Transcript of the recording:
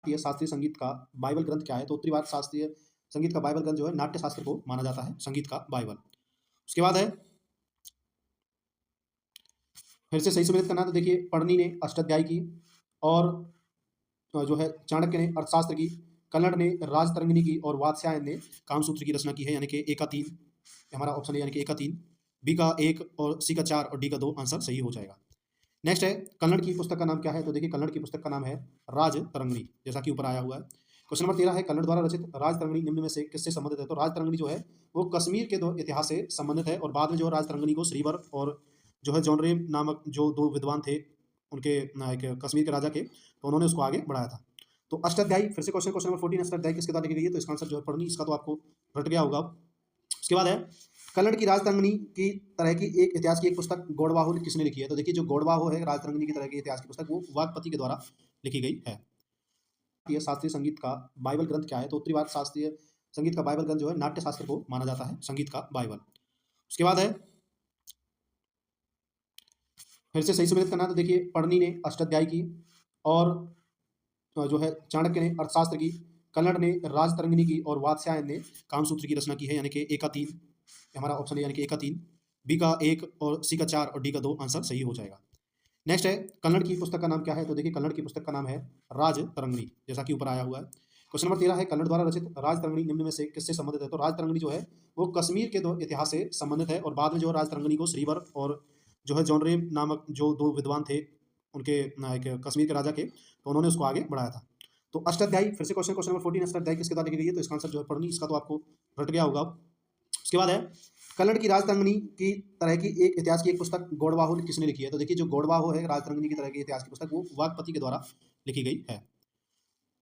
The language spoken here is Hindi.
ये शास्त्रीय संगीत का बाइबल ग्रंथ क्या है? तो उत्तरी भारत शास्त्रीय संगीत का बाइबल ग्रंथ जो है नाट्य शास्त्र को माना जाता है संगीत का बाइबल। उसके बाद है फिर से सही सुमेलित करना, तो देखिए पढ़नी ने अष्टाध्यायी की, और जो है चाणक्य ने अर्थशास्त्र की, कन्नड़ ने राजतरंगिणी की, और वात्स्यायन ने कामसूत्र की रचना की है, यानी कि ए का 3 हमारा ऑप्शन है, यानी कि ए का 3, बी का 1 और सी का 4 और डी का 2 आंसर सही हो जाएगा। नेक्स्ट है कन्नड़ की पुस्तक का नाम क्या है? तो देखिए कन्नड़ की पुस्तक का नाम है राजतरंगिणी, जैसा कि ऊपर आया हुआ है। क्वेश्चन नंबर 13 है कन्नड़ द्वारा रचित राजतरंगिणी निम्न में से किससे संबंधित है? तो राजतरंगिणी जो है वो कश्मीर के दो इतिहास से संबंधित है, और बाद में जो राजतरंगिणी को श्रीवर और जो है जॉनरेब नामक जो दो विद्वान थे उनके एक कश्मीर के राजा के, तो उन्होंने उसको आगे बढ़ाया था। तो अष्टाध्यायी फिर से क्वेश्चन नंबर 14, अष्टाध्यायी किसके द्वारा लिखी गई है? तो इसका आंसर जो है पढ़नी, इसका तो आपको रट गया होगा। उसके बाद है कन्नड़ की राजतरंगिणी की तरह की एक इतिहास की एक पुस्तक गौड़वाहु किसने लिखी है? तो देखिए जो गौड़वाहु है राजतरंगिणी की तरह की इतिहास की पुस्तक वो वागपति के द्वारा लिखी गई है। ये शास्त्रीय संगीत का बाइबल ग्रंथ क्या है? तो उत्तरी भारत शास्त्रीय संगीत का बाइबल ग्रंथ जो है नाट्य शास्त्र को माना जाता है संगीत का बाइबल। उसके बाद है फिर से सही सुमेलित करना, तो देखिए पढ़नी ने अष्टाध्यायी की, और जो है चाणक्य ने अर्थशास्त्र की, कन्नड़ ने राजतरंगिणी की, और वात्स्यायन ने कामसूत्र की रचना की है, यानी कि ए का 3 हमारा ऑप्शन है, यानी कि ए का 3, बी का 1 और सी का 4 और डी का 2 आंसर सही हो जाएगा। नेक्स्ट है कन्नड़ की पुस्तक का नाम क्या है? तो देखिए कन्नड़ की पुस्तक का नाम है राजतरंगिणी, जैसा कि ऊपर आया हुआ है। क्वेश्चन नंबर 13 है कन्नड़ द्वारा रचित राजतरंगिणी निम्न में से किससे संबंधित है? तो राजतरंगिणी जो है वो कश्मीर के दो इतिहास से संबंधित है, और बाद में जो राजतरंगिणी को श्रीवर और जो है जॉनरेब नामक जो दो विद्वान थे उनके एक कश्मीर के राजा के, तो उन्होंने उसको आगे बढ़ाया था। तो अष्टाध्यायी फिर से क्वेश्चन नंबर 14, अष्टाध्यायी किसके द्वारा लिखी गई है? तो इसका आंसर जो है पढ़नी, इसका तो आपको रट गया होगा। उसके बाद है कन्नड़ की राजतरंगिणी की तरह की एक इतिहास की एक पुस्तक गौड़वाहु किसने लिखी है? तो देखिए जो गौड़वाहु है राजतरंगिणी की तरह की इतिहास की पुस्तक वो वागपति के द्वारा लिखी गई है।